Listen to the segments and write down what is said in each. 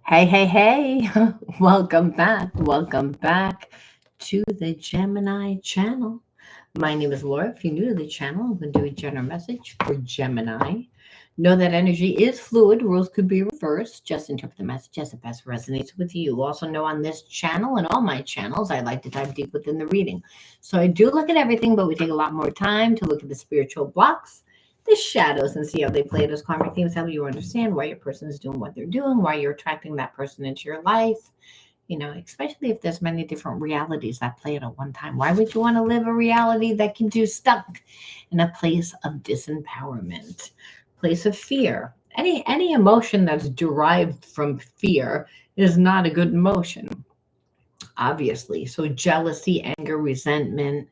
Hey, hey, hey, welcome back. Welcome back to the Gemini channel. My name is Laura. If you're new to the channel, I'm going to do a general message for Gemini. Know that energy is fluid, rules could be reversed. Just interpret the message as it best resonates with you. Also, know on this channel and all my channels, I like to dive deep within the reading. So, I do look at everything, but we take a lot more time to look at the spiritual blocks, the shadows, and see how they play those karmic themes, help you understand why your person is doing what they're doing, why you're attracting that person into your life. Especially if there's many different realities that play at one time. Why would you want to live a reality that keeps you stuck in a place of disempowerment, place of fear? Any emotion that's derived from fear is not a good emotion, obviously. So jealousy, anger, resentment,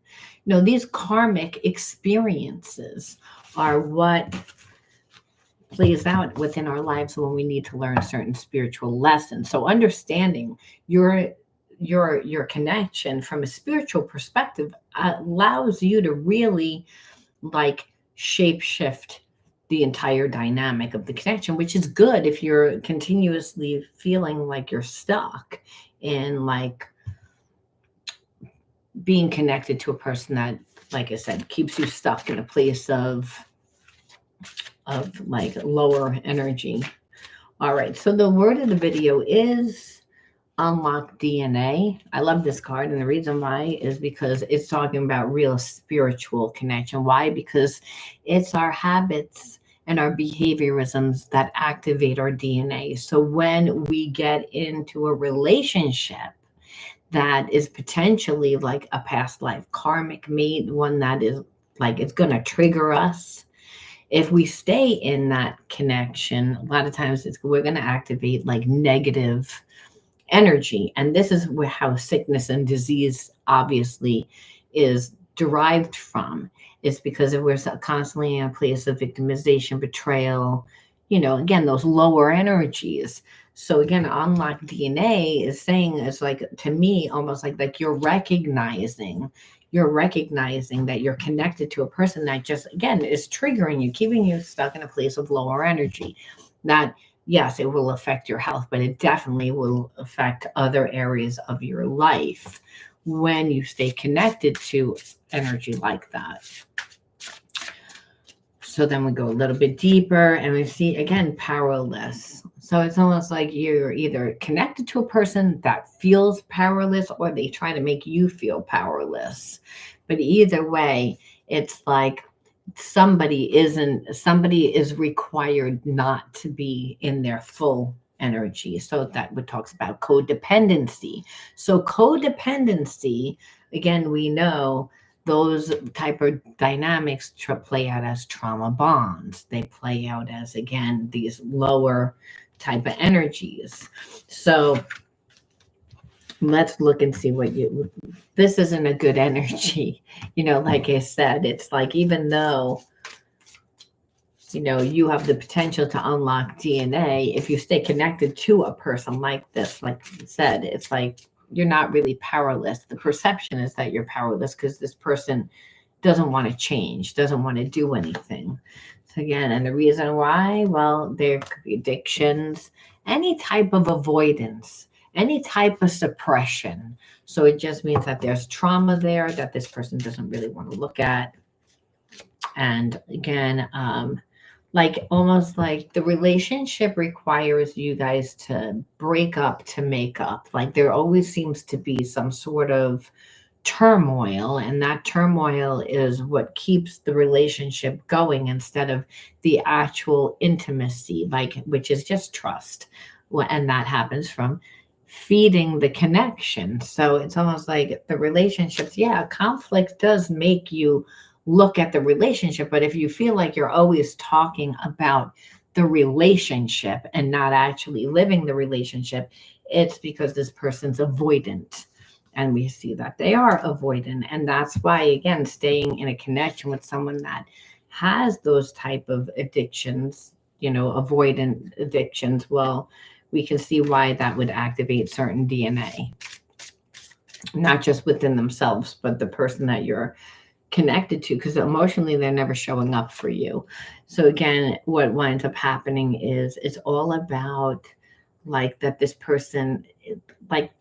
these karmic experiences are what plays out within our lives when we need to learn certain spiritual lessons. So understanding your connection from a spiritual perspective allows you to really like shape shift the entire dynamic of the connection, which is good if you're continuously feeling like you're stuck in like being connected to a person that, like I said, keeps you stuck in a place of like lower energy. All right, so the word of the video is unlock DNA. I love this card, and the reason why is because it's talking about real spiritual connection. Why? Because it's our habits and our behaviorisms that activate our DNA. So when we get into a relationship that is potentially like a past life karmic mate, one that is like it's going to trigger us, if we stay in that connection, a lot of times we're going to activate like negative energy. And this is how sickness and disease obviously is derived from. It's because if we're constantly in a place of victimization, betrayal, again, those lower energies. So again, unlock DNA is saying, it's like, to me, almost like you're recognizing that you're connected to a person that just, again, is triggering you, keeping you stuck in a place of lower energy. That, yes, it will affect your health, but it definitely will affect other areas of your life when you stay connected to energy like that. So then we go a little bit deeper and we see, again, powerless. So it's almost like you're either connected to a person that feels powerless or they try to make you feel powerless. But either way, it's like somebody is required not to be in their full energy. So that what talks about codependency. So codependency, again, we know those type of dynamics play out as trauma bonds. They play out as, again, these lower type of energies. So let's look and see this isn't a good energy. Like I said, it's like, even though you have the potential to unlock DNA, if you stay connected to a person like this, like I said, it's like you're not really powerless. The perception is that you're powerless because this person doesn't want to change, doesn't want to do anything. So again, and the reason why, well, there could be addictions, any type of avoidance, any type of suppression. So it just means that there's trauma there that this person doesn't really want to look at. And again, like almost like the relationship requires you guys to break up to make up. Like there always seems to be some sort of turmoil, and that turmoil is what keeps the relationship going instead of the actual intimacy, like, which is just trust. And that happens from feeding the connection. So it's almost like the relationships, yeah, conflict does make you look at the relationship, but if you feel like you're always talking about the relationship and not actually living the relationship, it's because this person's avoidant. And we see that they are avoidant. And that's why, again, staying in a connection with someone that has those type of addictions, avoidant addictions, well, we can see why that would activate certain DNA, not just within themselves, but the person that you're connected to, because emotionally they're never showing up for you. So again, what winds up happening is it's all about like that this person, like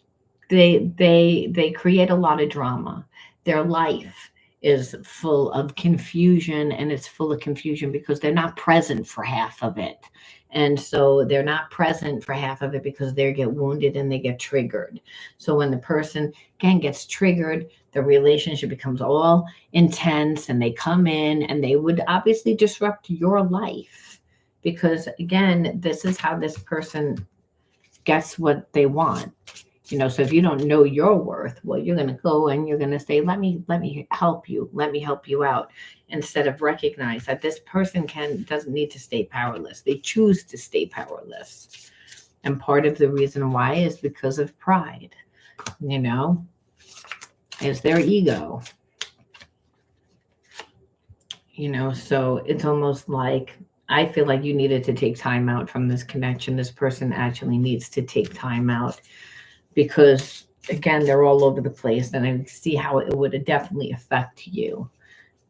they create a lot of drama. Their life is full of confusion, and it's full of confusion because they're not present for half of it. And so they're not present for half of it because they get wounded and they get triggered. So when the person again gets triggered, the relationship becomes all intense, and they come in and they would obviously disrupt your life because again, this is how this person gets what they want. So if you don't know your worth, well, you're going to go and you're going to say, let me help you. Let me help you out, instead of recognize that this person doesn't need to stay powerless. They choose to stay powerless. And part of the reason why is because of pride, is their ego. So it's almost like, I feel like you needed to take time out from this connection. This person actually needs to take time out because, again, they're all over the place, and I see how it would definitely affect you.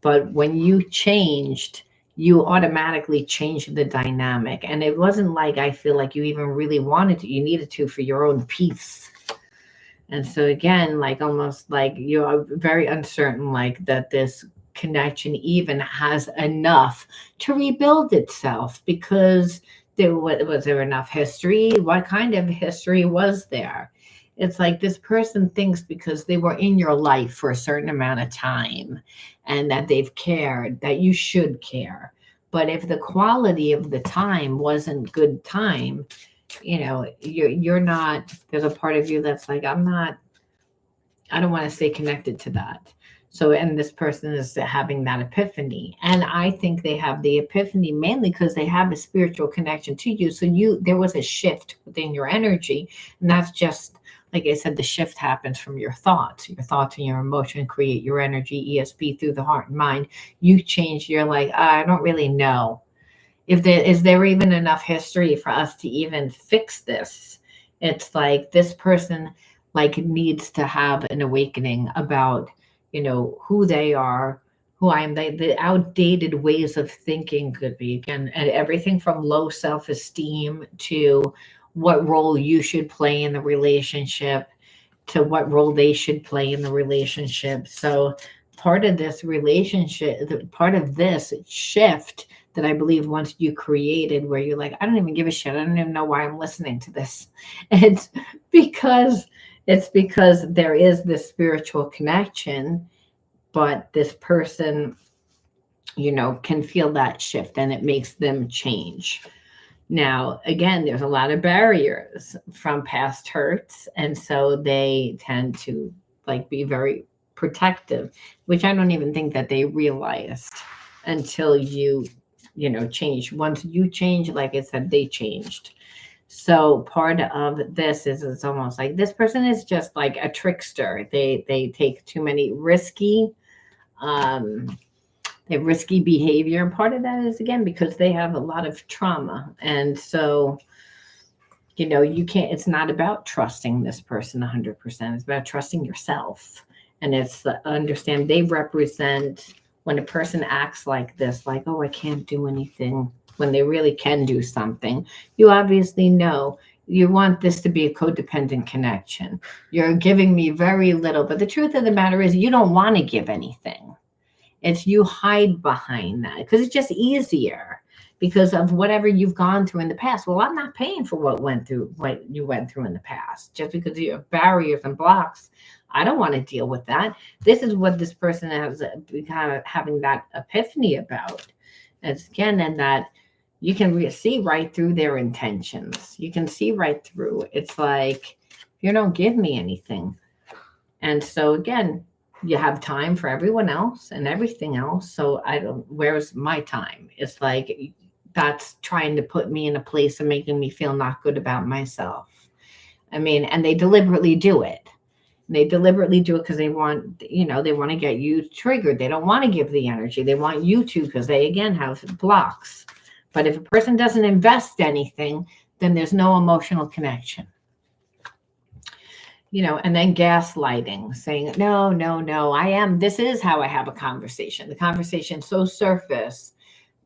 But when you changed, you automatically changed the dynamic. And it wasn't like, I feel like you even really wanted to, you needed to for your own peace. And so again, like almost like you're very uncertain, like that this connection even has enough to rebuild itself, because was there enough history? What kind of history was there? It's like this person thinks because they were in your life for a certain amount of time and that they've cared, that you should care. But if the quality of the time wasn't good time, you're not, there's a part of you that's like, I don't want to stay connected to that. So, and this person is having that epiphany. And I think they have the epiphany mainly because they have a spiritual connection to you. So there was a shift within your energy. And that's just, like I said, the shift happens from your thoughts. Your thoughts and your emotion create your energy, ESP, through the heart and mind. You change, you're like, I don't really know. Is there even enough history for us to even fix this? It's like this person like needs to have an awakening about, who they are, who I am. The outdated ways of thinking could be, again, and everything from low self-esteem to what role you should play in the relationship to what role they should play in the relationship. So part of this relationship, part of this shift that I believe once you created, where you're like, I don't even give a shit. I don't even know why I'm listening to this. It's because there is this spiritual connection, but this person, can feel that shift and it makes them change. Now, again, there's a lot of barriers from past hurts. And so they tend to like be very protective, which I don't even think that they realized until you change. Once you change, like I said, they changed. So part of this is it's almost like this person is just like a trickster. They take too many risky behavior. And part of that is, again, because they have a lot of trauma. And so, you can't, it's not about trusting this person 100%. It's about trusting yourself. And it's understand they represent, when a person acts like this, like, oh, I can't do anything, when they really can do something, you obviously know you want this to be a codependent connection. You're giving me very little, but the truth of the matter is you don't want to give anything. It's you hide behind that because it's just easier because of whatever you've gone through in the past. Well, I'm not paying for what you went through in the past, just because you have barriers and blocks. I don't want to deal with that. This is what this person has kind of having that epiphany about. It's again, and that you can see right through their intentions. You can see right through. It's like, you don't give me anything. And so again, you have time for everyone else and everything else. So where's my time? It's like, that's trying to put me in a place of making me feel not good about myself. I mean, and they deliberately do it. They deliberately do it because they want, they want to get you triggered. They don't want to give the energy. They want you to, because they, again, have blocks. But if a person doesn't invest anything, then there's no emotional connection. And then gaslighting, saying, no, this is how I have a conversation. The conversation's so surface,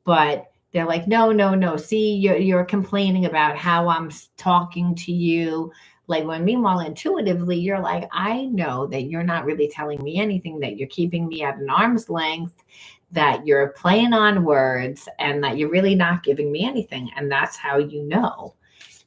but They're like, no, no, no. See, you're complaining about how I'm talking to you. Like when meanwhile, intuitively, you're like, I know that you're not really telling me anything, that you're keeping me at an arm's length, that you're playing on words, and that you're really not giving me anything. And that's how you know.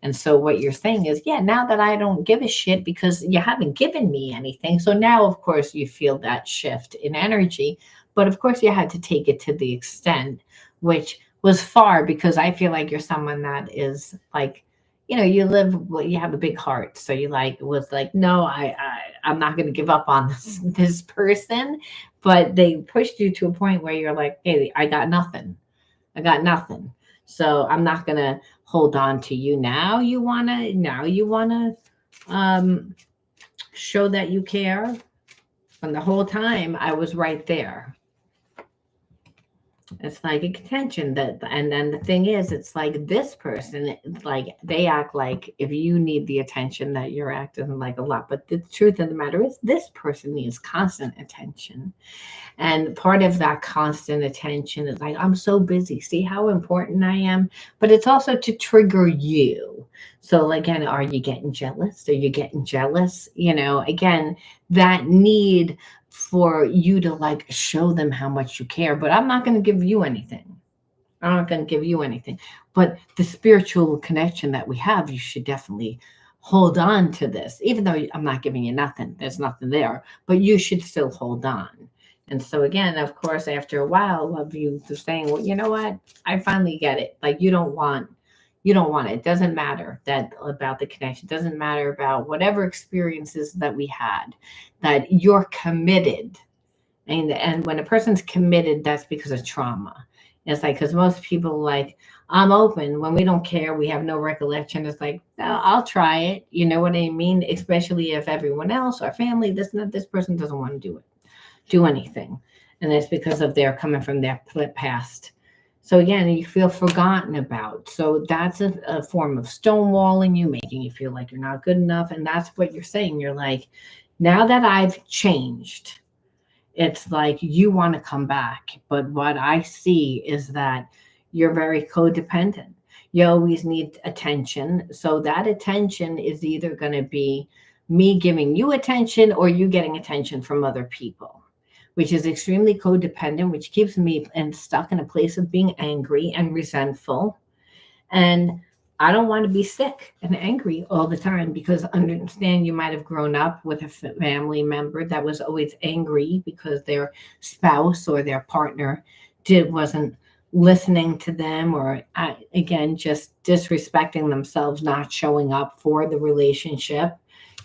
And so what you're saying is, yeah, now that I don't give a shit because you haven't given me anything. So now, of course, you feel that shift in energy. But of course, you had to take it to the extent, which was far, because I feel like you're someone that is like, you live, well, you have a big heart. So you like, was like, no, I'm not going to give up on this person. But they pushed you to a point where you're like, hey, I got nothing. I got nothing. So I'm not going to hold on to you. Now you want to show that you care. And the whole time I was right there. It's like a contention and then the thing is, it's like this person, like they act like if you need the attention that you're acting like a lot. But the truth of the matter is this person needs constant attention. And part of that constant attention is like, I'm so busy. See how important I am? But it's also to trigger you. So again, are you getting jealous? Are you getting jealous? Again, that need for you to like show them how much you care. But I'm not going to give you anything. I'm not going to give you anything. But the spiritual connection that we have, you should definitely hold on to this. Even though I'm not giving you nothing, there's nothing there. But you should still hold on. And so again, of course, after a while of you saying, well, you know what? I finally get it. Like you don't want it. It doesn't matter that about the connection. It doesn't matter about whatever experiences that we had, that you're committed. And when a person's committed, that's because of trauma. It's like, because most people like, I'm open when we don't care. We have no recollection. It's like, no, I'll try it. You know what I mean? Especially if everyone else, our family, this person doesn't want to do anything. And it's because of their coming from their past. So again, you feel forgotten about. So that's a form of stonewalling you, making you feel like you're not good enough. And that's what you're saying. You're like, now that I've changed, it's like you want to come back. But what I see is that you're very codependent. You always need attention. So that attention is either going to be me giving you attention or you getting attention from other people, which is extremely codependent, which keeps me stuck in a place of being angry and resentful. And I don't want to be sick and angry all the time, because understand, you might have grown up with a family member that was always angry because their spouse or their partner wasn't listening to them, or again, just disrespecting themselves, not showing up for the relationship.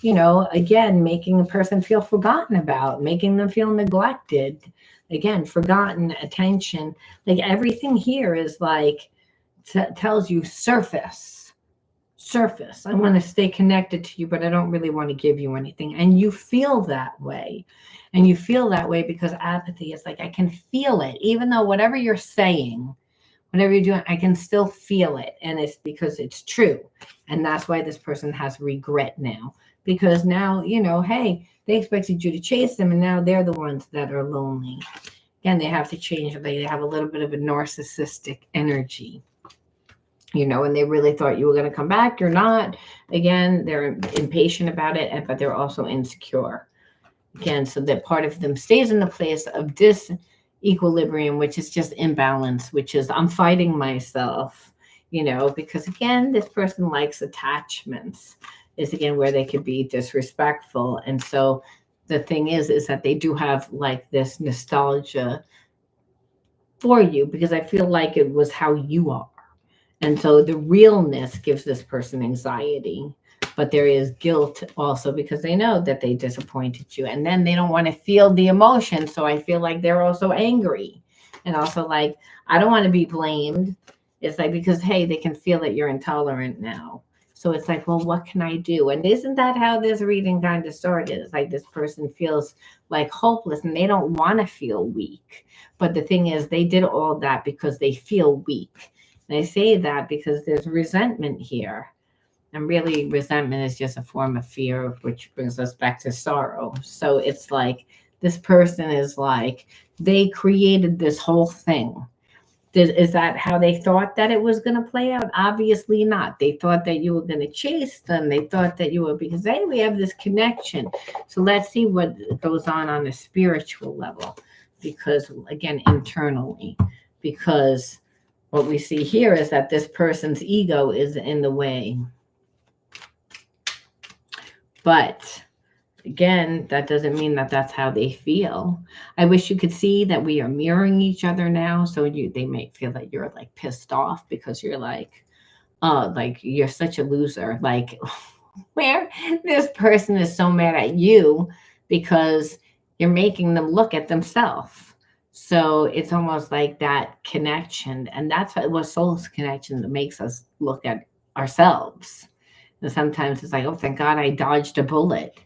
Again, making a person feel forgotten about, making them feel neglected. Again, forgotten, attention. Like everything here is like, tells you surface. I want to stay connected to you, but I don't really want to give you anything. And you feel that way. And you feel that way because apathy is like, I can feel it. Even though whatever you're saying, whatever you're doing, I can still feel it. And it's because it's true. And that's why this person has regret now. Because now, hey, they expected you to chase them, and now they're the ones that are lonely. Again, they have to change. They have a little bit of a narcissistic energy. And they really thought you were going to come back. You're not. Again, they're impatient about it, but they're also insecure. Again, so that part of them stays in the place of disequilibrium, which is just imbalance, which is I'm fighting myself, because again, this person likes attachments. Is again where they could be disrespectful. And so the thing is that they do have like this nostalgia for you, because I feel like it was how you are. And so the realness gives this person anxiety, but there is guilt also because they know that they disappointed you, and then they don't want to feel the emotion. So I feel like they're also angry, and also like, I don't want to be blamed. It's like, because, hey, they can feel that you're intolerant now. So it's like, well, what can I do? And isn't that how this reading kind of started? It's like this person feels like hopeless and they don't want to feel weak. But the thing is, they did all that because they feel weak. And I say that because there's resentment here. And really, resentment is just a form of fear, which brings us back to sorrow. So it's like this person is like, they created this whole thing Is that how they thought that it was going to play out? Obviously not. They thought that you were going to chase them. They thought that you were, because hey, we have this connection. So let's see what goes on a spiritual level. Because again, internally, because what we see here is that this person's ego is in the way. But again, that doesn't mean that that's how they feel. I wish you could see that we are mirroring each other now. So they may feel that you're like pissed off because you're like, oh, like you're such a loser. Like where this person is so mad at you because you're making them look at themselves. So it's almost like that connection. And that's what soul's connection that makes us look at ourselves. And sometimes it's like, oh, thank God I dodged a bullet.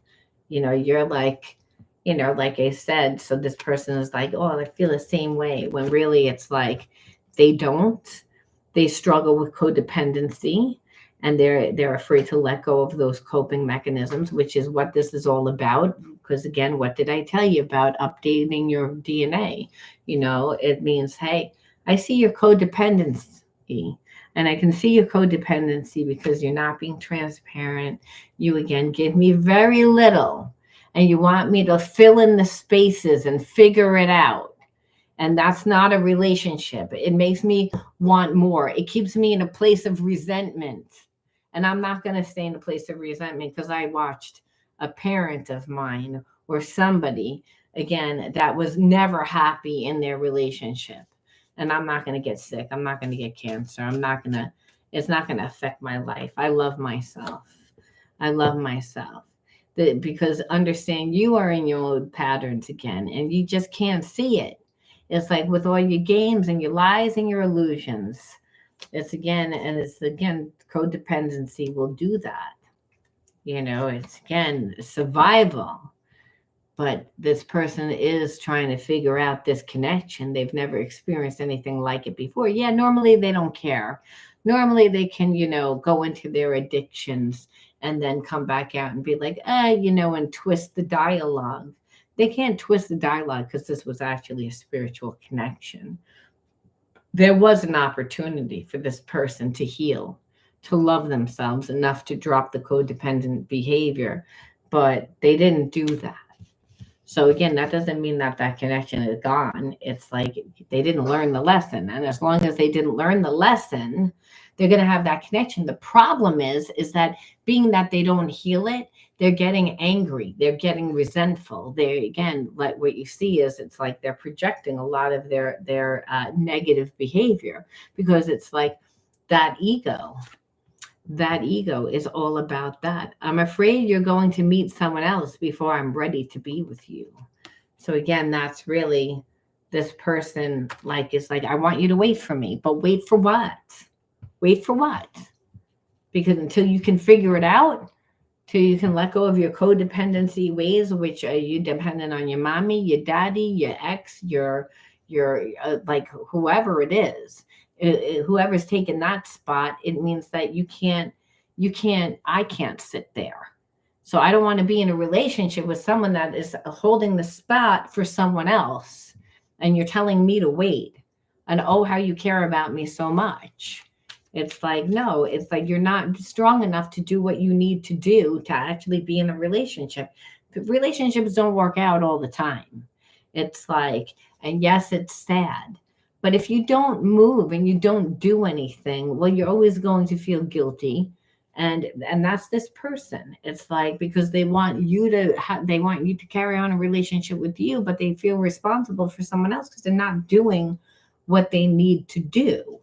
You're like, like I said, so this person is like, oh, I feel the same way. When really it's like they don't. They struggle with codependency, and they're afraid to let go of those coping mechanisms, which is what this is all about. Because again, what did I tell you about updating your DNA? It means, hey, I see your codependency. And I can see your codependency because you're not being transparent. You, again, give me very little. And you want me to fill in the spaces and figure it out. And that's not a relationship. It makes me want more. It keeps me in a place of resentment. And I'm not going to stay in a place of resentment because I watched a parent of mine or somebody, again, that was never happy in their relationship. And I'm not going to get sick. I'm not going to get cancer. It's not going to affect my life. I love myself. Because understand you are in your old patterns again, and you just can't see it. It's like with all your games and your lies and your illusions. It's again, codependency will do that. It's again, survival. But this person is trying to figure out this connection. They've never experienced anything like it before. Yeah, normally they don't care. Normally they can, go into their addictions and then come back out and be like, and twist the dialogue. They can't twist the dialogue because this was actually a spiritual connection. There was an opportunity for this person to heal, to love themselves enough to drop the codependent behavior, but they didn't do that. So again, that doesn't mean that connection is gone. It's like they didn't learn the lesson. And as long as they didn't learn the lesson, they're going to have that connection. The problem is that being that they don't heal it, they're getting angry. They're getting resentful. They, again, like what you see is it's like they're projecting a lot of their negative behavior because it's like that ego. That ego is all about that. I'm afraid you're going to meet someone else before I'm ready to be with you. So again, that's really this person is like, I want you to wait for me, but wait for what? Wait for what? Because until you can figure it out, till you can let go of your codependency ways, which are you dependent on your mommy, your daddy, your ex, your like whoever it is. Whoever's taken that spot, it means that I can't sit there. So I don't want to be in a relationship with someone that is holding the spot for someone else. And you're telling me to wait. And oh, how you care about me so much. It's like, no, it's like you're not strong enough to do what you need to do to actually be in a relationship. Relationships don't work out all the time. It's like, and yes, it's sad. But if you don't move and you don't do anything, well, you're always going to feel guilty. And that's this person. It's like, because they want you to carry on a relationship with you, but they feel responsible for someone else because they're not doing what they need to do.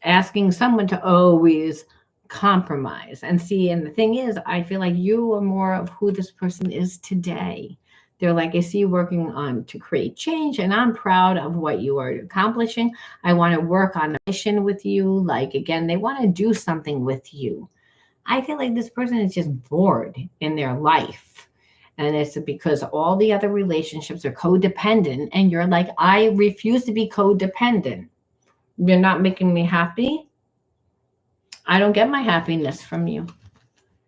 Asking someone to always compromise and see. And the thing is, I feel like you are more of who this person is today. They're like, I see you working on to create change, and I'm proud of what you are accomplishing. I want to work on a mission with you. Like, again, they want to do something with you. I feel like this person is just bored in their life. And it's because all the other relationships are codependent. And you're like, I refuse to be codependent. You're not making me happy. I don't get my happiness from you.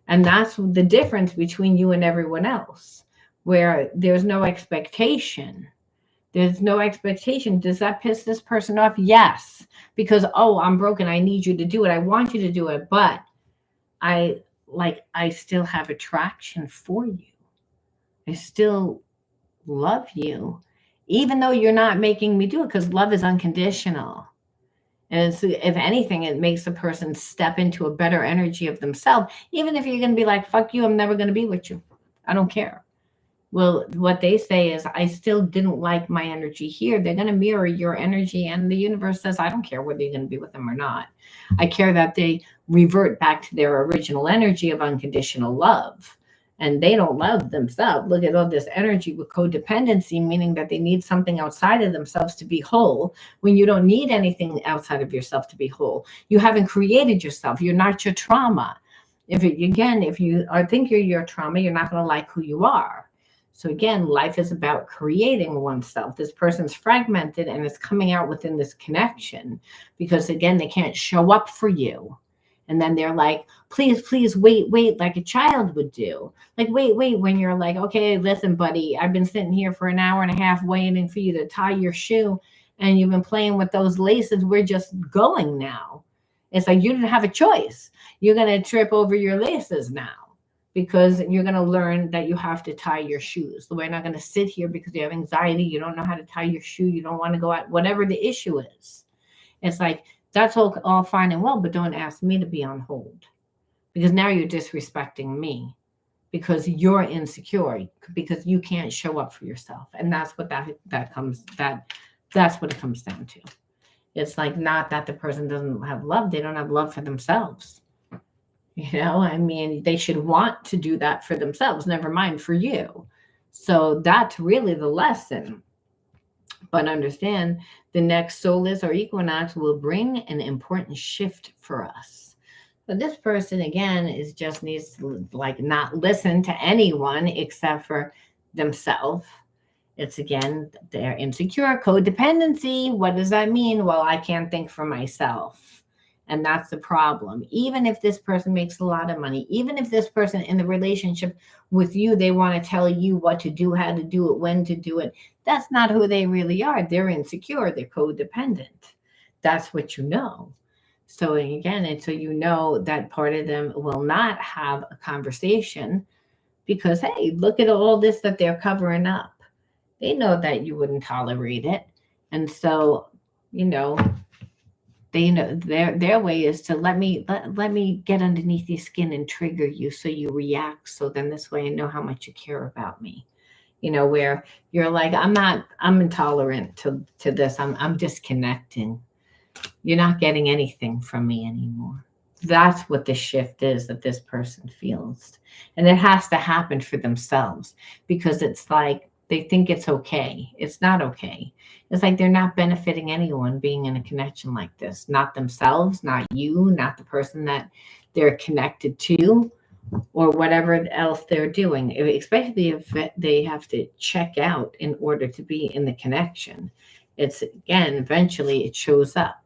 And that's the difference between you and everyone else, where there's no expectation. There's no expectation. Does that piss this person off? Yes. Because, oh, I'm broken. I need you to do it. I want you to do it. But I still have attraction for you. I still love you, even though you're not making me do it, because love is unconditional. And it's, if anything, it makes the person step into a better energy of themselves, even if you're going to be like, fuck you, I'm never going to be with you. I don't care. Well, what they say is, I still didn't like my energy here. They're going to mirror your energy. And the universe says, I don't care whether you're going to be with them or not. I care that they revert back to their original energy of unconditional love. And they don't love themselves. Look at all this energy with codependency, meaning that they need something outside of themselves to be whole, when you don't need anything outside of yourself to be whole. You haven't created yourself. You're not your trauma. If you think you're your trauma, you're not going to like who you are. So again, life is about creating oneself. This person's fragmented and it's coming out within this connection because, again, they can't show up for you. And then they're like, please, please, wait, like a child would do. Like, wait, when you're like, okay, listen, buddy, I've been sitting here for an hour and a half waiting for you to tie your shoe. And you've been playing with those laces. We're just going now. It's like you didn't have a choice. You're going to trip over your laces now, because you're going to learn that you have to tie your shoes. We're not going to sit here because you have anxiety. You don't know how to tie your shoe. You don't want to go out, whatever the issue is. It's like, that's all fine and well, but don't ask me to be on hold, because now you're disrespecting me because you're insecure, because you can't show up for yourself. And that's what that's what it comes down to. It's like, not that the person doesn't have love. They don't have love for themselves. I mean, they should want to do that for themselves, never mind for you. So that's really the lesson. But understand, the next solstice or equinox will bring an important shift for us. So this person, again, needs to not listen to anyone except for themselves. It's, again, they're insecure, codependency. What does that mean? Well, I can't think for myself. And that's the problem. Even if this person makes a lot of money, even if this person in the relationship with you, they want to tell you what to do, how to do it, when to do it. That's not who they really are. They're insecure. They're codependent. That's what you know. So again, and so you know that part of them will not have a conversation because, hey, look at all this that they're covering up. They know that you wouldn't tolerate it. And so, their way is to let me get underneath your skin and trigger you so you react. So then this way I know how much you care about me. Where you're like, I'm intolerant to this. I'm disconnecting. You're not getting anything from me anymore. That's what the shift is that this person feels. And it has to happen for themselves, because it's like they think it's okay. It's not okay. It's like they're not benefiting anyone being in a connection like this. Not themselves, not you, not the person that they're connected to, or whatever else they're doing, especially if they have to check out in order to be in the connection. It's, again, eventually it shows up.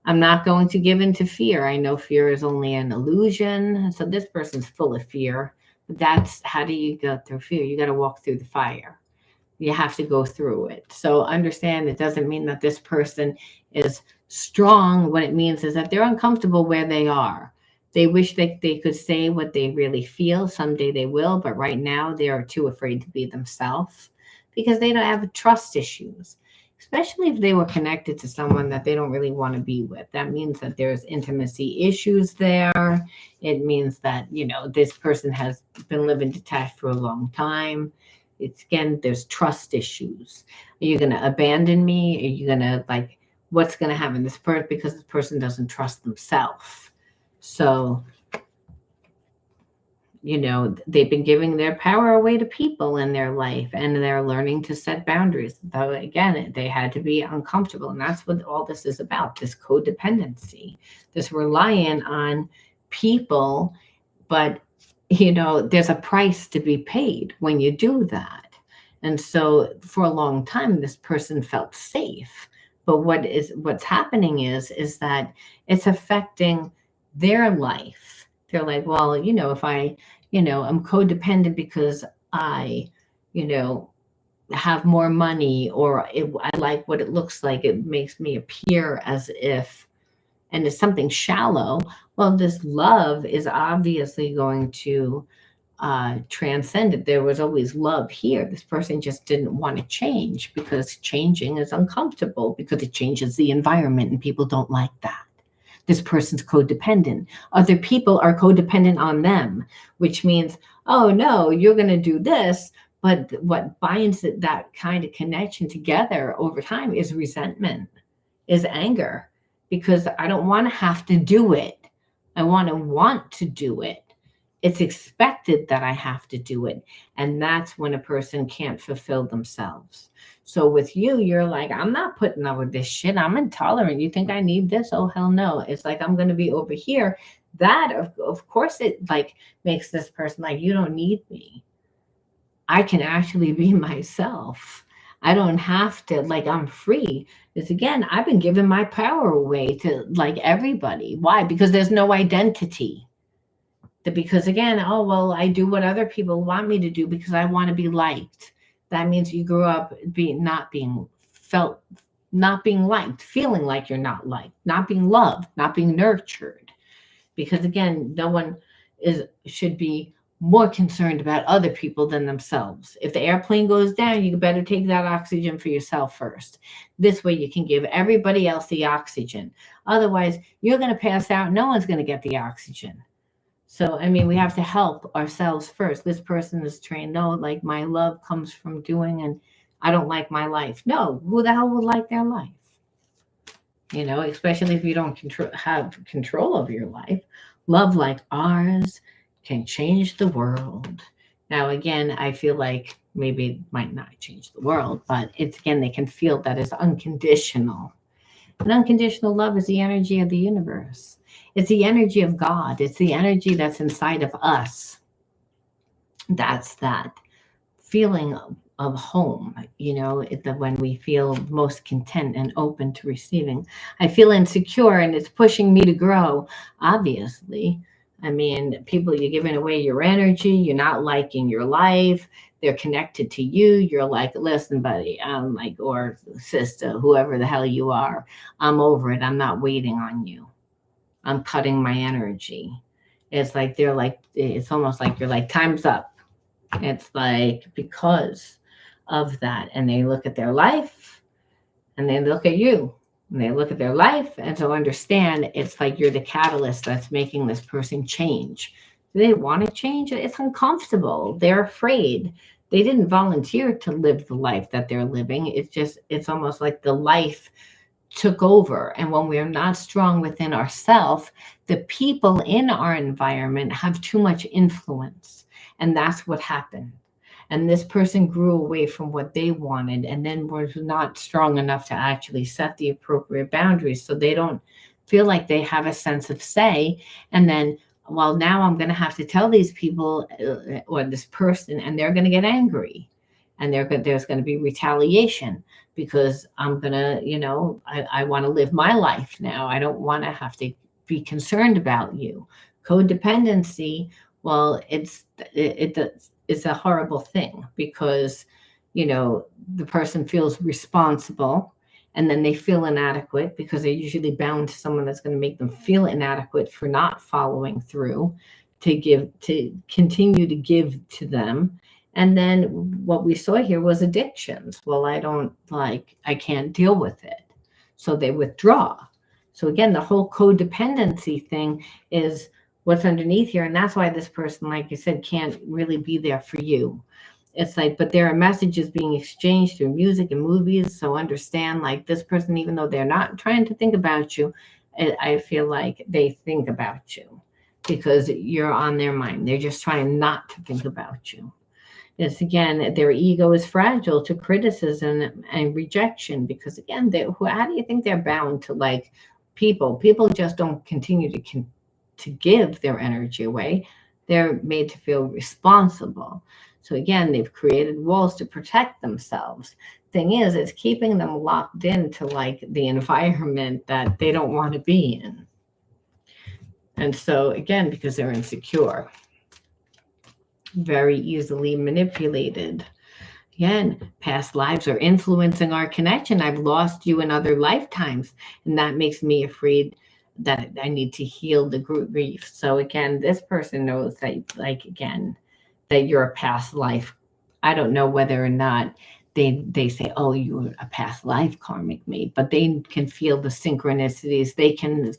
I'm not going to give in to fear. I know fear is only an illusion. So this person's full of fear. That's, how do you go through fear? You got to walk through the fire. You have to go through it. So understand, it doesn't mean that this person is strong. What it means is that they're uncomfortable where they are. They wish they could say what they really feel. Someday they will, but right now they are too afraid to be themselves because they don't have trust issues, especially if they were connected to someone that they don't really want to be with. That means that there's intimacy issues there. It means that, this person has been living detached for a long time. It's, again, there's trust issues. Are you going to abandon me? Are you going to, what's going to happen? This person, because this person doesn't trust themselves. So, they've been giving their power away to people in their life, and they're learning to set boundaries. Though, again, they had to be uncomfortable. And that's what all this is about, this codependency, this relying on people. But, there's a price to be paid when you do that. And so for a long time, this person felt safe. But what's happening is that it's affecting their life. They're like, well, if I, I'm codependent because I, have more money, or I like what it looks like. It makes me appear as if, and it's something shallow. Well, this love is obviously going to transcend it. There was always love here. This person just didn't want to change because changing is uncomfortable, because it changes the environment and people don't like that. This person's codependent. Other people are codependent on them, which means, oh no, you're going to do this. But what binds that kind of connection together over time is resentment, is anger, because I don't want to have to do it. I want to do it. It's expected that I have to do it. And that's when a person can't fulfill themselves. So with you, you're like, I'm not putting up with this shit. I'm intolerant. You think I need this? Oh, hell no. It's like, I'm going to be over here. That, of course, it like makes this person like, you don't need me. I can actually be myself. I don't have to, like, I'm free. It's again, I've been giving my power away to like everybody. Why? Because there's no identity. Because again, oh, well, I do what other people want me to do because I want to be liked. That means you grew up not being liked, feeling like you're not liked, not being loved, not being nurtured. Because again, no one should be more concerned about other people than themselves. If the airplane goes down, you better take that oxygen for yourself first. This way you can give everybody else the oxygen. Otherwise, you're going to pass out. No one's going to get the oxygen. So, I mean, we have to help ourselves first. This person is trained, no, like my love comes from doing, and I don't like my life. No, who the hell would like their life? You know, especially if you don't have control over your life. Love like ours can change the world. Now, again, I feel like maybe it might not change the world, but it's again, they can feel that it's unconditional. And unconditional love is the energy of the universe. It's the energy of God. It's the energy that's inside of us. That's that feeling of home, you know, when we feel most content and open to receiving. I feel insecure and it's pushing me to grow, obviously. I mean, people, you're giving away your energy. You're not liking your life. They're connected to you. You're like, listen, buddy, I'm like, or sister, whoever the hell you are, I'm over it. I'm not waiting on you. I'm cutting my energy. It's like they're like, it's almost like you're like, time's up. It's like because of that. And they look at their life and they look at you and they look at their life. And so understand it's like you're the catalyst that's making this person change. Do they want to change? It's uncomfortable. They're afraid. They didn't volunteer to live the life that they're living. It's almost like the life took over. And when we're not strong within ourselves, the people in our environment have too much influence. And that's what happened. And this person grew away from what they wanted and then was not strong enough to actually set the appropriate boundaries. So they don't feel like they have a sense of say. And then, well, now I'm going to have to tell these people or this person, and they're going to get angry. And there's going to be retaliation because I'm going to, you know, I want to live my life now. I don't want to have to be concerned about you. Codependency, well, it's a horrible thing because, you know, the person feels responsible and then they feel inadequate because they're usually bound to someone that's going to make them feel inadequate for not following through to continue to give to them. And then what we saw here was addictions. Well, I can't deal with it. So they withdraw. So again, the whole codependency thing is what's underneath here. And that's why this person, like you said, can't really be there for you. It's like, but there are messages being exchanged through music and movies. So understand, like this person, even though they're not trying to think about you, I feel like they think about you because you're on their mind. They're just trying not to think about you. It's again, their ego is fragile to criticism and rejection because again, how do you think they're bound to like people? People just don't continue to give their energy away. They're made to feel responsible. So again, they've created walls to protect themselves. Thing is, it's keeping them locked into like the environment that they don't want to be in. And so again, because they're insecure, very easily manipulated, again, past lives are influencing our connection. I've lost you in other lifetimes, and that makes me afraid that I need to heal the grief. So again, this person knows that, like, again, that you're a past life. I don't know whether or not they say, oh, you're a past life karmic mate, but they can feel the synchronicities.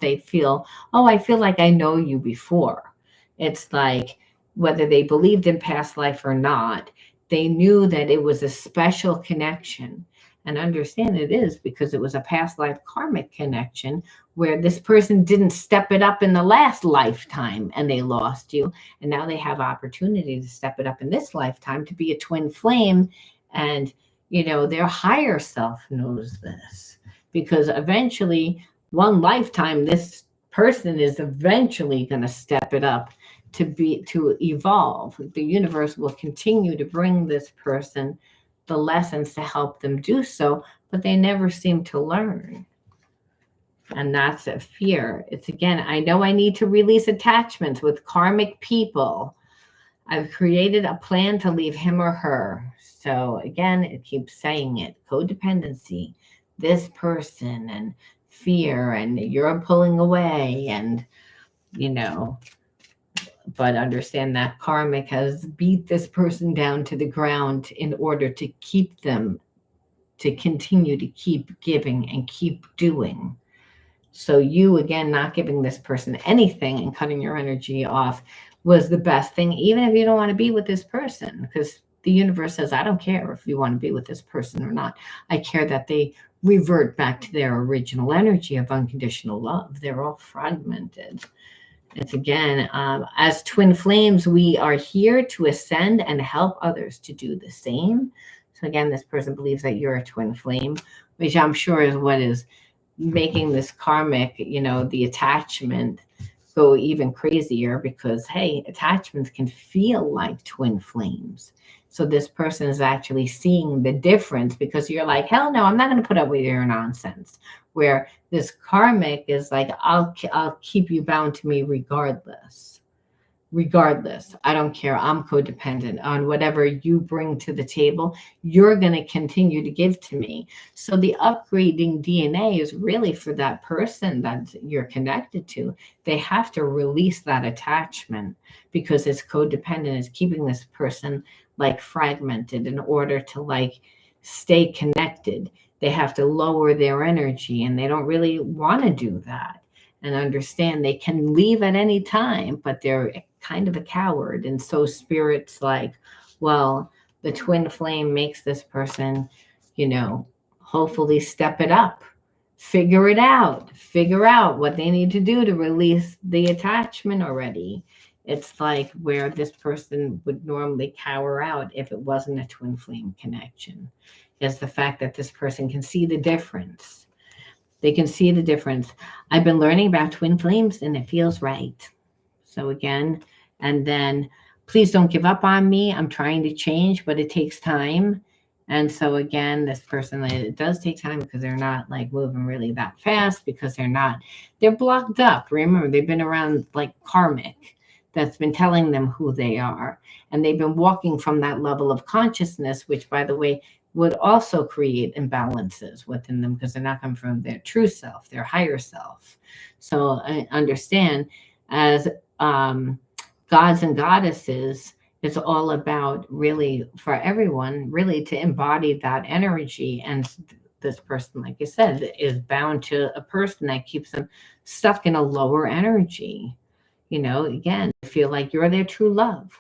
They feel, oh, I feel like I know you before. It's like whether they believed in past life or not, they knew that it was a special connection. And understand it is because it was a past life karmic connection where this person didn't step it up in the last lifetime and they lost you. And now they have opportunity to step it up in this lifetime to be a twin flame. And, their higher self knows this because eventually one lifetime, this person is eventually going to step it up to evolve. The universe will continue to bring this person the lessons to help them do so, but they never seem to learn. And that's a fear. It's again, I know I need to release attachments with karmic people. I've created a plan to leave him or her. So again, it keeps saying it. Codependency, this person, and fear, and you're pulling away, and but understand that karmic has beat this person down to the ground in order to keep them, to continue to keep giving and keep doing. So you, again, not giving this person anything and cutting your energy off was the best thing, even if you don't want to be with this person, because the universe says, I don't care if you want to be with this person or not. I care that they revert back to their original energy of unconditional love. They're all fragmented. It's again, as twin flames, we are here to ascend and help others to do the same. So again, this person believes that you're a twin flame, which I'm sure is what is making this karmic, the attachment go even crazier because, hey, attachments can feel like twin flames. So this person is actually seeing the difference because you're like, hell no, I'm not going to put up with your nonsense. Where this karmic is like, I'll keep you bound to me regardless. I don't care. I'm codependent on whatever you bring to the table. You're going to continue to give to me. So the upgrading DNA is really for that person that you're connected to. They have to release that attachment because it's codependent. It's keeping this person like fragmented in order to stay connected. They have to lower their energy and they don't really want to do that. And understand they can leave at any time, but they're kind of a coward. And so spirit's like, well, the twin flame makes this person, hopefully step it up, figure out what they need to do to release the attachment already. It's like where this person would normally cower out if it wasn't a twin flame connection, is the fact that this person can see the difference. They can see the difference. I've been learning about twin flames and it feels right. So again, and then please don't give up on me. I'm trying to change, but it takes time. And so again, this person, it does take time because they're not moving really that fast because they're blocked up. Remember, they've been around karmic that's been telling them who they are. And they've been walking from that level of consciousness, which by the way, would also create imbalances within them because they're not coming from their true self, their higher self. So I understand as gods and goddesses, it's all about really for everyone really to embody that energy. And this person, like I said, is bound to a person that keeps them stuck in a lower energy. Again, feel like you're their true love.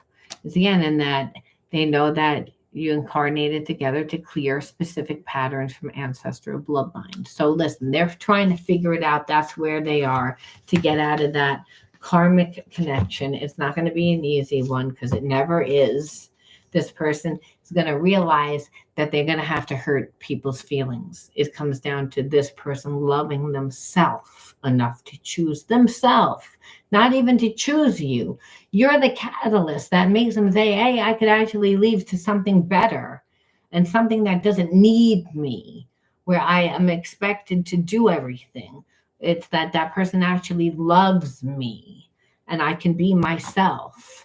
It's again, in that they know that you incarnated together to clear specific patterns from ancestral bloodlines. So listen, they're trying to figure it out. That's where they are to get out of that karmic connection. It's not going to be an easy one because it never is. This person is going to realize that they're going to have to hurt people's feelings. It comes down to this person loving themselves enough to choose themselves, not even to choose you. You're the catalyst that makes them say, hey, I could actually leave to something better and something that doesn't need me, where I am expected to do everything. It's that person actually loves me and I can be myself.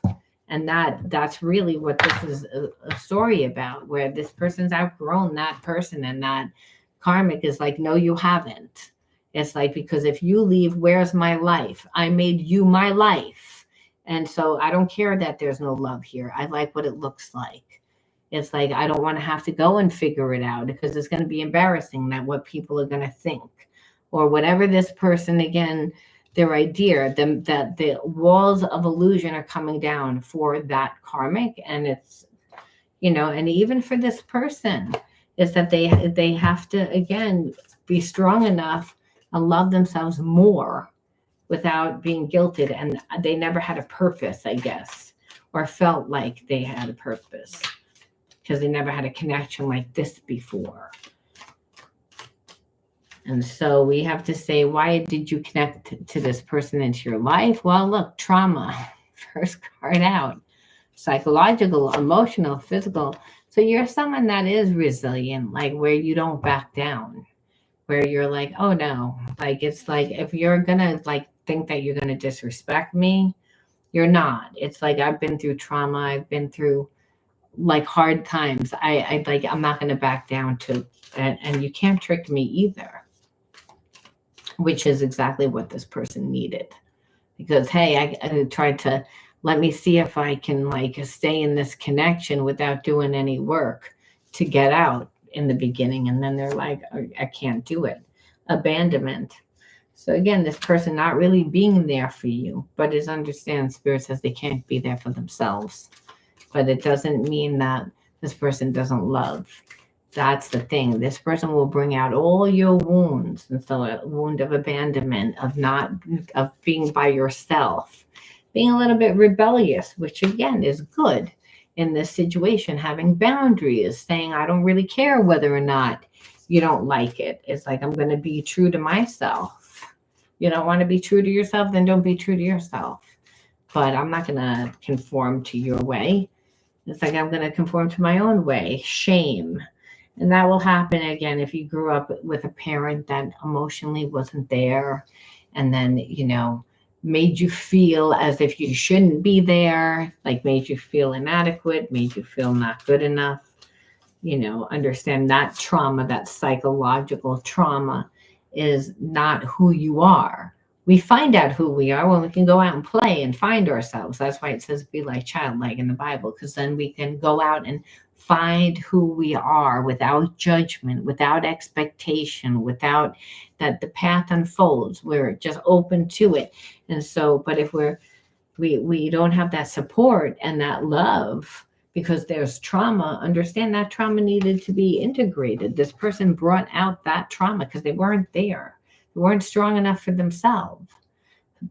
And that's really what this is a story about, where this person's outgrown that person, and that karmic is like, no, you haven't. It's like, because if you leave, where's my life? I made you my life. And so I don't care that there's no love here. I like what it looks like. It's like, I don't want to have to go and figure it out, because it's going to be embarrassing that what people are going to think, or whatever this person, again, their idea, that the walls of illusion are coming down for that karmic. And it's, and even for this person, is that they have to, again, be strong enough and love themselves more without being guilted. And they never had a purpose, I guess, or felt like they had a purpose, because they never had a connection like this before. And so we have to say, why did you connect to this person into your life? Well, look, trauma, first card out, psychological, emotional, physical. So you're someone that is resilient, like where you don't back down, where you're like, oh no, like, it's like, if you're gonna like think that you're gonna disrespect me, you're not. It's like, I've been through trauma, I've been through like hard times. I like, I'm not gonna back down to, and you can't trick me either, which is exactly what this person needed. Because, hey, I tried to, let me see if I can like stay in this connection without doing any work to get out in the beginning. And then they're like, I can't do it. Abandonment. So again, this person not really being there for you, but is understand, Spirit says they can't be there for themselves. But it doesn't mean that this person doesn't love. That's the thing. This person will bring out all your wounds. And so a wound of abandonment, of being by yourself, being a little bit rebellious, which again is good in this situation, having boundaries, saying, I don't really care whether or not you don't like it. It's like, I'm going to be true to myself. You don't want to be true to yourself, then don't be true to yourself. But I'm not going to conform to your way. It's like, I'm going to conform to my own way. Shame. And that will happen again if you grew up with a parent that emotionally wasn't there, and then, made you feel as if you shouldn't be there, like made you feel inadequate, made you feel not good enough. Understand that trauma, that psychological trauma, is not who you are. We find out who we are when we can go out and play and find ourselves. That's why it says be like childlike in the Bible, because then we can go out and find who we are without judgment, without expectation, without that the path unfolds. We're just open to it. And so, but if we don't have that support and that love, because there's trauma, understand that trauma needed to be integrated. This person brought out that trauma because they weren't there. They weren't strong enough for themselves.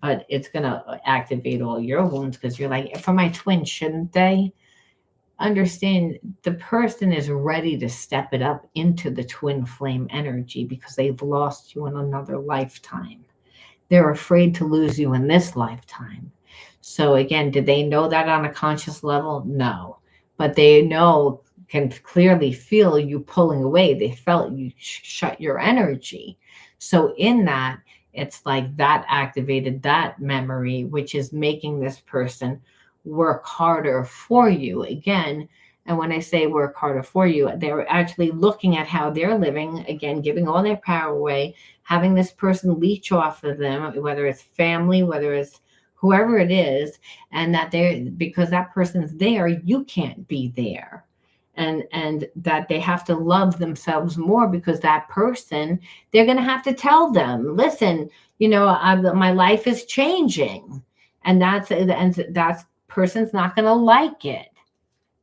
But it's going to activate all your wounds, because you're like, for my twin, shouldn't they? Understand the person is ready to step it up into the twin flame energy, because they've lost you in another lifetime. They're afraid to lose you in this lifetime. So again, did they know that on a conscious level? No. But they can clearly feel you pulling away. They felt you shut your energy. So in that, it's like that activated that memory, which is making this person work harder for you again. And when I say work harder for you, they're actually looking at how they're living, again, giving all their power away, having this person leech off of them, whether it's family, whether it's whoever it is, and that because that person's there, you can't be there. And that they have to love themselves more, because that person, they're going to have to tell them, listen, my life is changing. And that's person's not going to like it.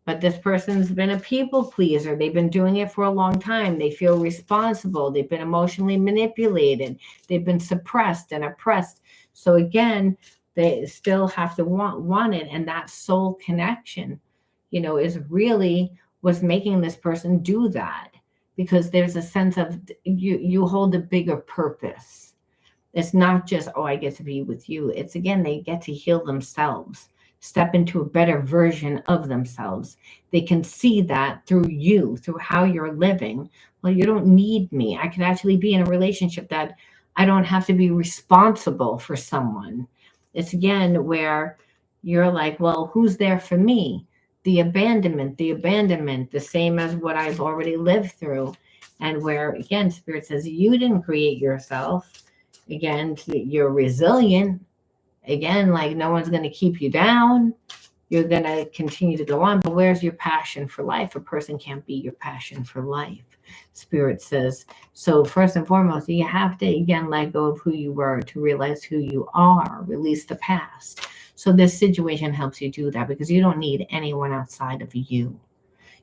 But this person's been a people pleaser. They've been doing it for a long time. They feel responsible. They've been emotionally manipulated. They've been suppressed and oppressed. So again, they still have to want it. And that soul connection, is really what's making this person do that. Because there's a sense of you hold a bigger purpose. It's not just, I get to be with you. It's, again, they get to heal themselves, step into a better version of themselves. They can see that through you, through how you're living. Well, you don't need me. I can actually be in a relationship that I don't have to be responsible for someone. It's, again, where, you're like, well, who's there for me? The abandonment, the same as what I've already lived through. And where, again, Spirit says, you didn't create yourself. Again, you're resilient. Again, like no one's going to keep you down. You're going to continue to go on. But where's your passion for life? A person can't be your passion for life. Spirit says, so first and foremost, you have to, again, let go of who you were to realize who you are, release the past. So this situation helps you do that because you don't need anyone outside of you.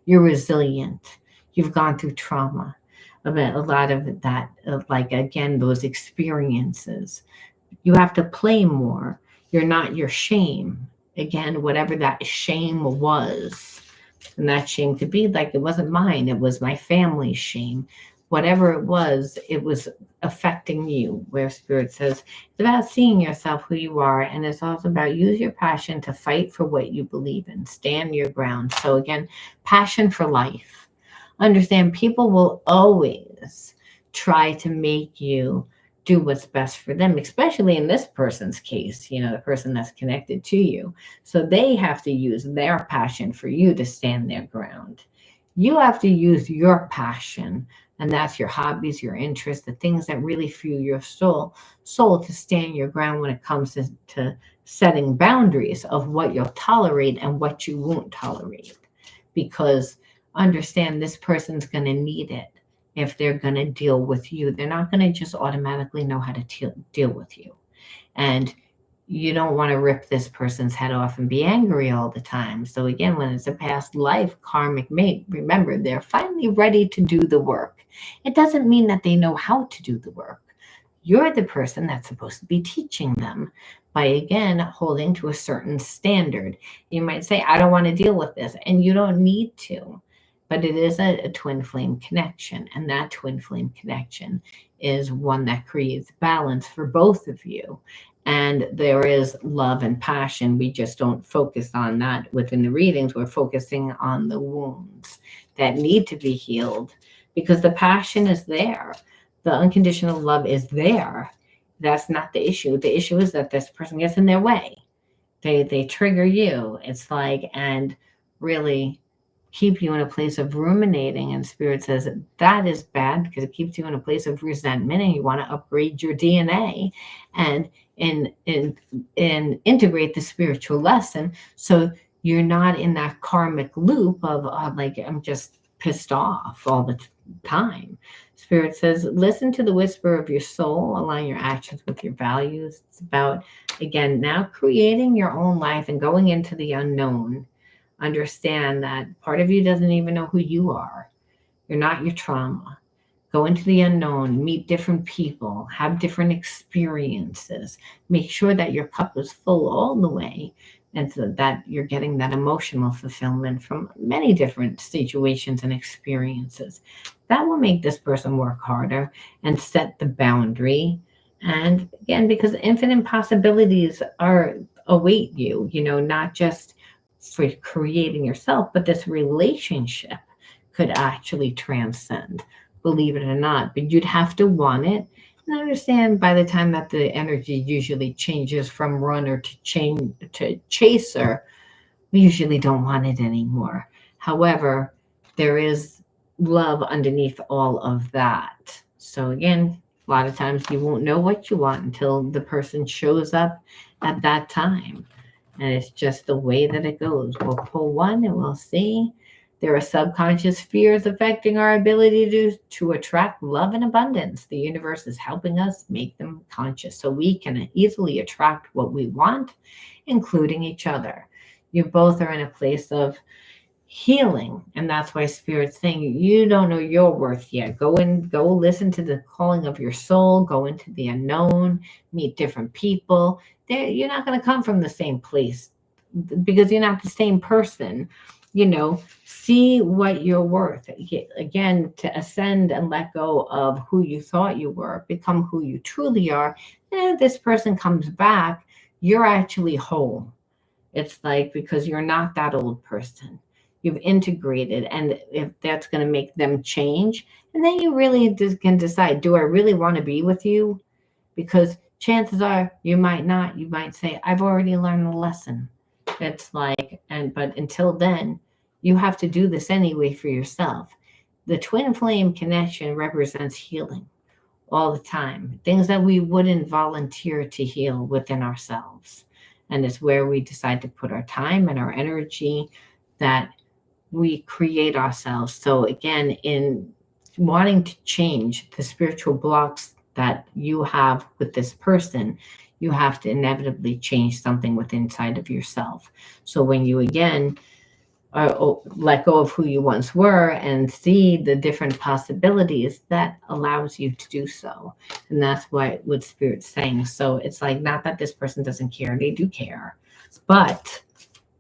You're resilient. You've gone through trauma. A lot of that, like, again, those experiences. You have to play more. You're not your shame. Again, whatever that shame was, and that shame could be like, it wasn't mine, it was my family's shame. Whatever it was affecting you. Where Spirit says it's about seeing yourself who you are, and it's also about use your passion to fight for what you believe in, stand your ground. So again, passion for life. Understand, people will always try to make you do what's best for them, especially in this person's case, the person that's connected to you. So they have to use their passion for you to stand their ground. You have to use your passion, and that's your hobbies, your interests, the things that really fuel your soul to stand your ground when it comes to setting boundaries of what you'll tolerate and what you won't tolerate. Because understand, this person's going to need it. If they're going to deal with you, they're not going to just automatically know how to deal with you. And you don't want to rip this person's head off and be angry all the time. So again, when it's a past life karmic mate, remember, they're finally ready to do the work. It doesn't mean that they know how to do the work. You're the person that's supposed to be teaching them by, again, holding to a certain standard. You might say, I don't want to deal with this, and you don't need to. But it is a twin flame connection, and that twin flame connection is one that creates balance for both of you. And there is love and passion. We just don't focus on that within the readings. We're focusing on the wounds that need to be healed because the passion is there. The unconditional love is there. That's not the issue. The issue is that this person gets in their way. They trigger you. It's like, and really keep you in a place of ruminating, and Spirit says that is bad because it keeps you in a place of resentment, and you want to upgrade your DNA and integrate the spiritual lesson so you're not in that karmic loop of like, I'm just pissed off all the time. Spirit says listen to the whisper of your soul, align your actions with your values. It's about, again, now creating your own life and going into the unknown. Understand that part of you doesn't even know who you are. You're not your trauma. Go into the unknown, meet different people, have different experiences. Make sure that your cup is full all the way, and so that you're getting that emotional fulfillment from many different situations and experiences. That will make this person work harder and set the boundary. And again, because infinite possibilities await you, not just for creating yourself, but this relationship could actually transcend, believe it or not. But you'd have to want it. And understand, by the time that the energy usually changes from runner to chaser, we usually don't want it anymore. However, there is love underneath all of that. So again, a lot of times you won't know what you want until the person shows up at that time. And it's just the way that it goes. We'll pull one and we'll see. There are subconscious fears affecting our ability to attract love and abundance. The universe is helping us make them conscious so we can easily attract what we want, including each other. You both are in a place of healing, and that's why Spirit's saying you don't know your worth yet. Go listen to the calling of your soul. Go into the unknown, meet different people. You're not going to come from the same place because you're not the same person. See what you're worth. Again, to ascend and let go of who you thought you were, become who you truly are. And if this person comes back, you're actually whole. It's like, because you're not that old person. You've integrated, and if that's going to make them change, and then you really can decide, do I really want to be with you? Because chances are you might not. You might say, I've already learned the lesson. It's like, but until then, you have to do this anyway for yourself. The twin flame connection represents healing all the time, things that we wouldn't volunteer to heal within ourselves. And it's where we decide to put our time and our energy that we create ourselves. So, again, in wanting to change the spiritual blocks that you have with this person, you have to inevitably change something within inside of yourself. So, when you again let go of who you once were and see the different possibilities, that allows you to do so. And that's what Spirit's saying. So it's like, not that this person doesn't care, they do care, but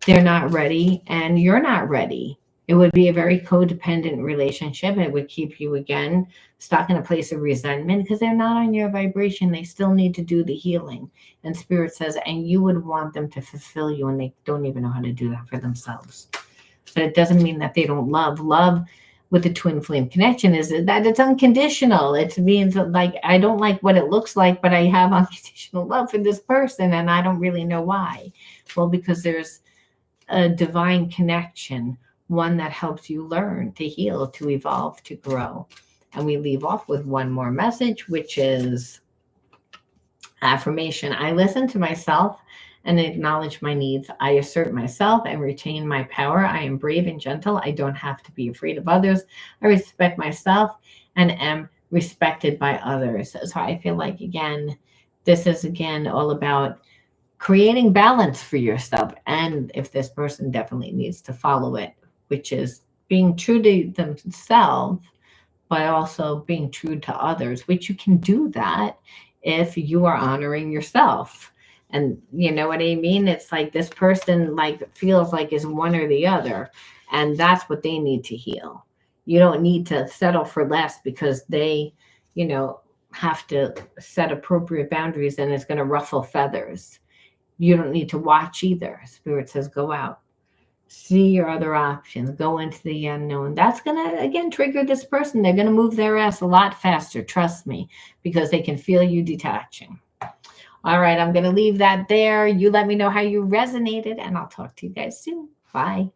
they're not ready and you're not ready. It would be a very codependent relationship. It would keep you, again, stuck in a place of resentment because they're not on your vibration. They still need to do the healing. And Spirit says, and you would want them to fulfill you, and they don't even know how to do that for themselves. But it doesn't mean that they don't love. Love with the twin flame connection is that it's unconditional. It means that, like, I don't like what it looks like, but I have unconditional love for this person, and I don't really know why. Well, because there's a divine connection, one that helps you learn, to heal, to evolve, to grow. And we leave off with one more message, which is affirmation. I listen to myself and acknowledge my needs. I assert myself and retain my power. I am brave and gentle. I don't have to be afraid of others. I respect myself and am respected by others. So I feel like, again, this is, again, all about creating balance for yourself. And if this person definitely needs to follow it, which is being true to themselves, but also being true to others, which you can do that if you are honoring yourself. And you know what I mean? It's like this person, like, feels like is one or the other, and that's what they need to heal. You don't need to settle for less because they, have to set appropriate boundaries and it's going to ruffle feathers. You don't need to watch either. Spirit says, go out, see your other options, go into the unknown. That's going to, again, trigger this person. They're going to move their ass a lot faster, trust me, because they can feel you detaching. All right, I'm going to leave that there. You let me know how you resonated, and I'll talk to you guys soon. Bye.